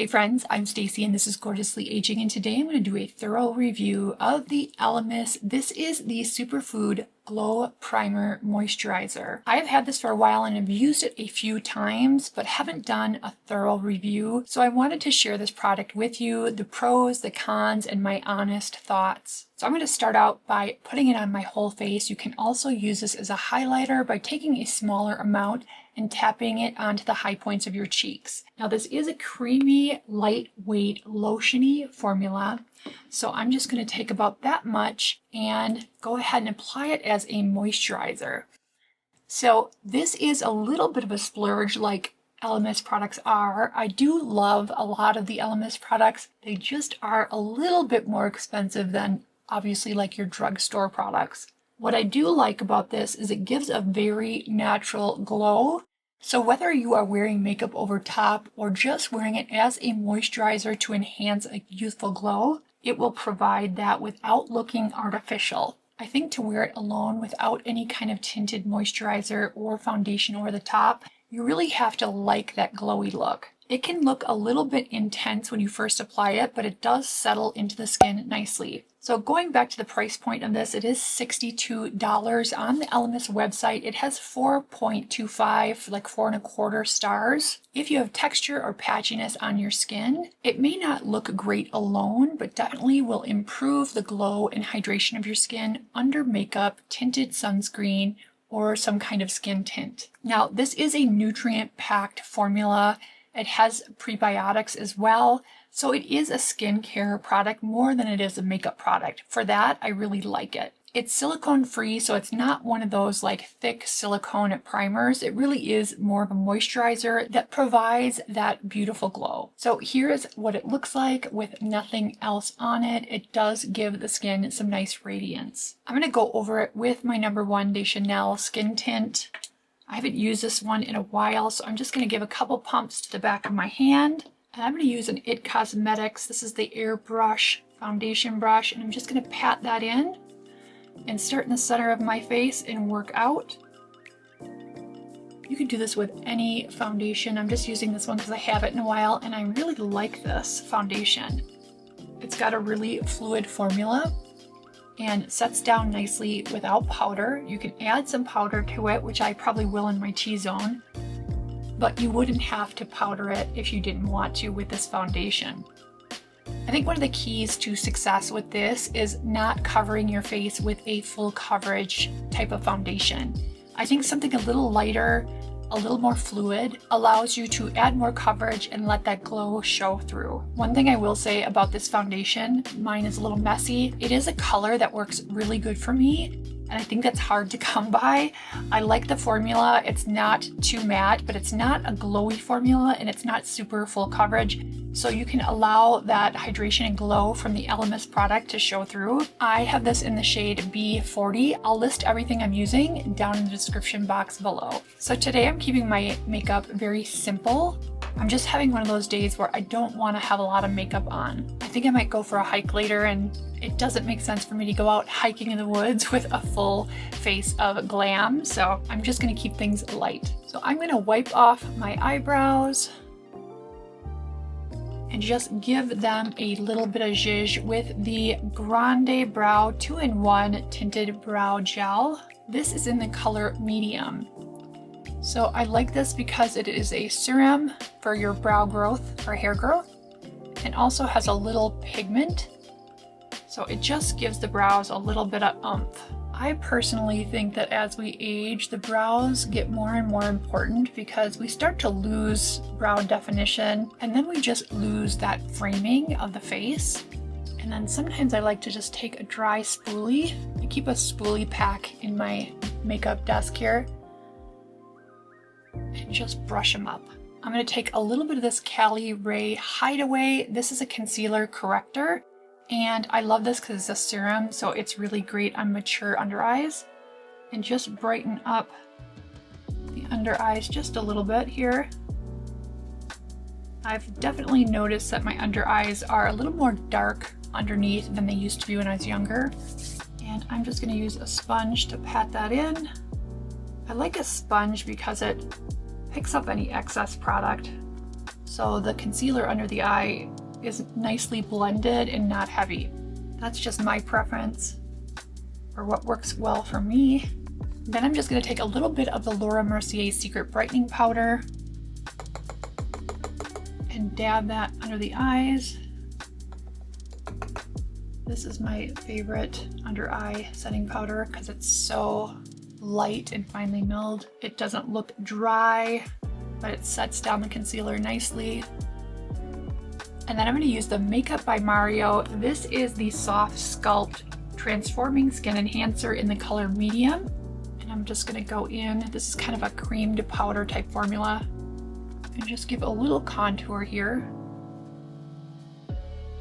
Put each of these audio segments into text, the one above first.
Hey friends, I'm Stacy and this is Gorgeously Aging, and today I'm going to do a thorough review of the Elemis. This is the Superfood Glow Primer Moisturizer. I've had this for a while and have used it a few times, but haven't done a thorough review. So I wanted to share this product with you, the pros, the cons, and my honest thoughts. So I'm going to start out by putting it on my whole face. You can also use this as a highlighter by taking a smaller amount and tapping it onto the high points of your cheeks. Now this is a creamy, lightweight, lotiony formula. So I'm just going to take about that much and go ahead and apply it as a moisturizer. So this is a little bit of a splurge like Elemis products are. I do love a lot of the Elemis products. They just are a little bit more expensive than obviously like your drugstore products. What I do like about this is it gives a very natural glow. So whether you are wearing makeup over top or just wearing it as a moisturizer to enhance a youthful glow, it will provide that without looking artificial. I think to wear it alone without any kind of tinted moisturizer or foundation over the top, you really have to like that glowy look. It can look a little bit intense when you first apply it, but it does settle into the skin nicely. So going back to the price point of this, it is $62 on the Elemis website. It has 4.25, like 4.25 stars. If you have texture or patchiness on your skin, it may not look great alone, but definitely will improve the glow and hydration of your skin under makeup, tinted sunscreen, or some kind of skin tint. Now, this is a nutrient-packed formula. It has prebiotics as well. So it is a skincare product more than it is a makeup product. For that, I really like it. It's silicone free, so it's not one of those like thick silicone primers. It really is more of a moisturizer that provides that beautiful glow. So here's what it looks like with nothing else on it. It does give the skin some nice radiance. I'm going to go over it with my number one De Chanel Skin Tint. I haven't used this one in a while, so I'm just going to give a couple pumps to the back of my hand. And I'm going to use an IT Cosmetics. This is the Airbrush foundation brush, and I'm just going to pat that in and start in the center of my face and work out. You can do this with any foundation. I'm just using this one because I haven't in a while, and I really like this foundation. It's got a really fluid formula and sets down nicely without powder. You can add some powder to it, which I probably will in my T-zone, but you wouldn't have to powder it if you didn't want to with this foundation. I think one of the keys to success with this is not covering your face with a full coverage type of foundation. I think something a little lighter, a little more fluid, allows you to add more coverage and let that glow show through. One thing I will say about this foundation, mine is a little messy. It is a color that works really good for me, and I think that's hard to come by. I like the formula. It's not too matte, but it's not a glowy formula, and it's not super full coverage. So you can allow that hydration and glow from the Elemis product to show through. I have this in the shade B40. I'll list everything I'm using down in the description box below. So today I'm keeping my makeup very simple. I'm just having one of those days where I don't want to have a lot of makeup on. I think I might go for a hike later, and it doesn't make sense for me to go out hiking in the woods with a full face of glam. So I'm just going to keep things light. So I'm going to wipe off my eyebrows and just give them a little bit of zhuzh with the Grande Brow 2-in-1 Tinted Brow Gel. This is in the color medium. So I like this because it is a serum for your brow growth or hair growth, and also has a little pigment. So it just gives the brows a little bit of oomph. I personally think that as we age, the brows get more and more important because we start to lose brow definition, and then we just lose that framing of the face. And then sometimes I like to just take a dry spoolie. I keep a spoolie pack in my makeup desk here and just brush them up. I'm going to take a little bit of this Cali Ray Hideaway. This is a concealer corrector, and I love this because it's a serum, so it's really great on mature under eyes. And just brighten up the under eyes just a little bit here. I've definitely noticed that my under eyes are a little more dark underneath than they used to be when I was younger. And I'm just going to use a sponge to pat that in. I like a sponge because it picks up any excess product. so the concealer under the eye is nicely blended and not heavy. That's just my preference or what works well for me. Then I'm just going to take a little bit of the Laura Mercier Secret Brightening Powder and dab that under the eyes. This is my favorite under eye setting powder because it's so light and finely milled. It doesn't look dry, but it sets down the concealer nicely. And then I'm going to use the Makeup by Mario. This is the Soft Sculpt Transforming Skin Enhancer in the color medium. And I'm just going to go in. This is kind of a creamed powder type formula. And just give a little contour here.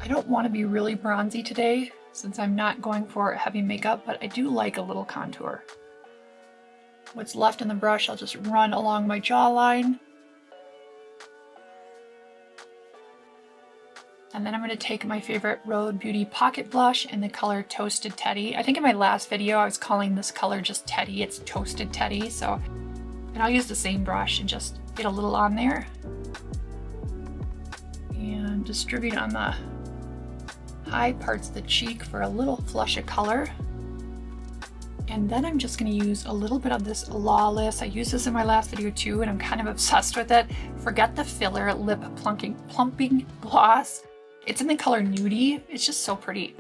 I don't want to be really bronzy today since I'm not going for heavy makeup, but I do like a little contour. What's left in the brush, I'll just run along my jawline. And then I'm going to take my favorite Rode Beauty Pocket Blush in the color Toasted Teddy. I think in my last video I was calling this color just Teddy. It's Toasted Teddy. And I'll use the same brush and just get a little on there. And distribute on the high parts of the cheek for a little flush of color. And then I'm just going to use a little bit of this Lawless. I used this in my last video too, and I'm kind of obsessed with it. Forget the filler lip plumping gloss. It's in the color Nudie. It's just so pretty.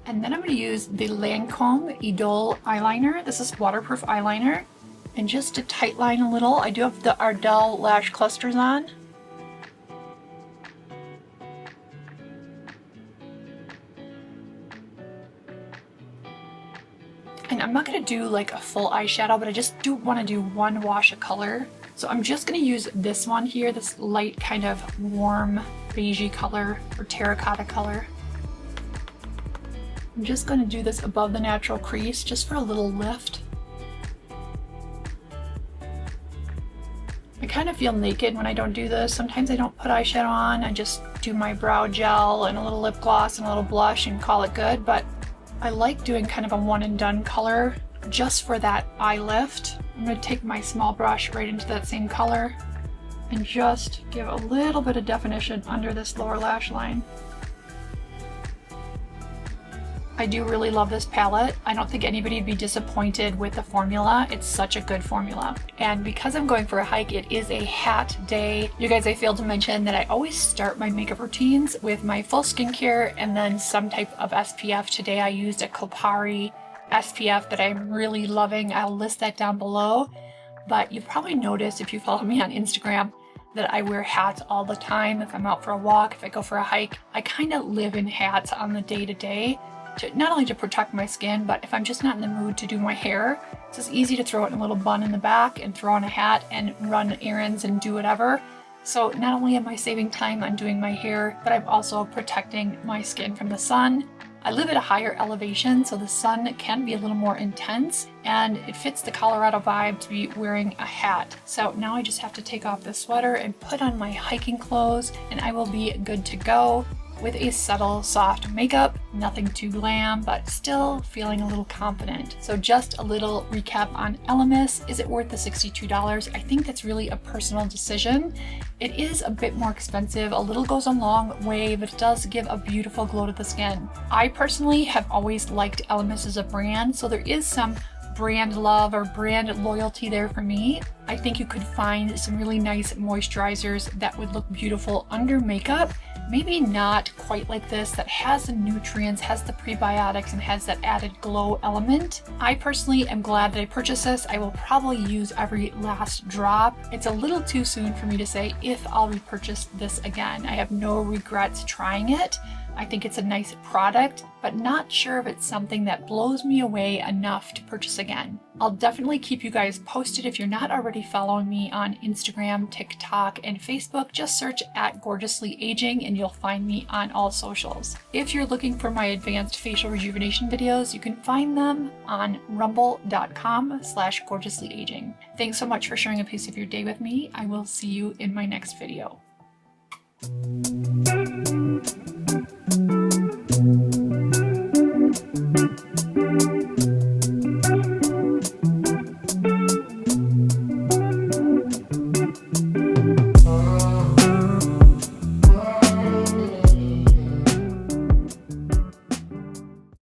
And then I'm going to use the Lancome Idole eyeliner. This is waterproof eyeliner. And just to tightline a little, I do have the Ardell lash clusters on. And I'm not going to do like a full eyeshadow, but I just do want to do one wash of color. So I'm just going to use this one here, this light kind of warm beigey color or terracotta color. I'm just going to do this above the natural crease just for a little lift. I kind of feel naked when I don't do this. Sometimes I don't put eyeshadow on. I just do my brow gel and a little lip gloss and a little blush and call it good. But I like doing kind of a one and done color just for that eye lift. I'm going to take my small brush right into that same color and just give a little bit of definition under this lower lash line. I do really love this palette. I don't think anybody would be disappointed with the formula. It's such a good formula. And because I'm going for a hike, it is a hat day. You guys, I failed to mention that I always start my makeup routines with my full skincare and then some type of SPF. Today I used a Kopari SPF that I'm really loving. I'll list that down below. But you've probably noticed if you follow me on Instagram that I wear hats all the time. If I'm out for a walk, if I go for a hike, I kind of live in hats on the day-to-day. Not only to protect my skin, but if I'm just not in the mood to do my hair, it's just easy to throw it in a little bun in the back and throw on a hat and run errands and do whatever. So not only am I saving time on doing my hair, but I'm also protecting my skin from the sun. I live at a higher elevation, so the sun can be a little more intense, and it fits the Colorado vibe to be wearing a hat. So now I just have to take off the sweater and put on my hiking clothes, and I will be good to go with a subtle, soft makeup. Nothing too glam, but still feeling a little confident. So just a little recap on Elemis. Is it worth the $62? I think that's really a personal decision. It is a bit more expensive. A little goes a long way, but it does give a beautiful glow to the skin. I personally have always liked Elemis as a brand, so there is some brand love or brand loyalty there for me. I think you could find some really nice moisturizers that would look beautiful under makeup. Maybe not quite like this, that has the nutrients, has the prebiotics, and has that added glow element. I personally am glad that I purchased this. I will probably use every last drop. It's a little too soon for me to say if I'll repurchase this again. I have no regrets trying it. I think it's a nice product, but not sure if it's something that blows me away enough to purchase again. I'll definitely keep you guys posted. If you're not already following me on Instagram, TikTok, and Facebook, just search at Gorgeously Aging and you'll find me on all socials. If you're looking for my advanced facial rejuvenation videos, you can find them on rumble.com/gorgeouslyaging. Thanks so much for sharing a piece of your day with me. I will see you in my next video.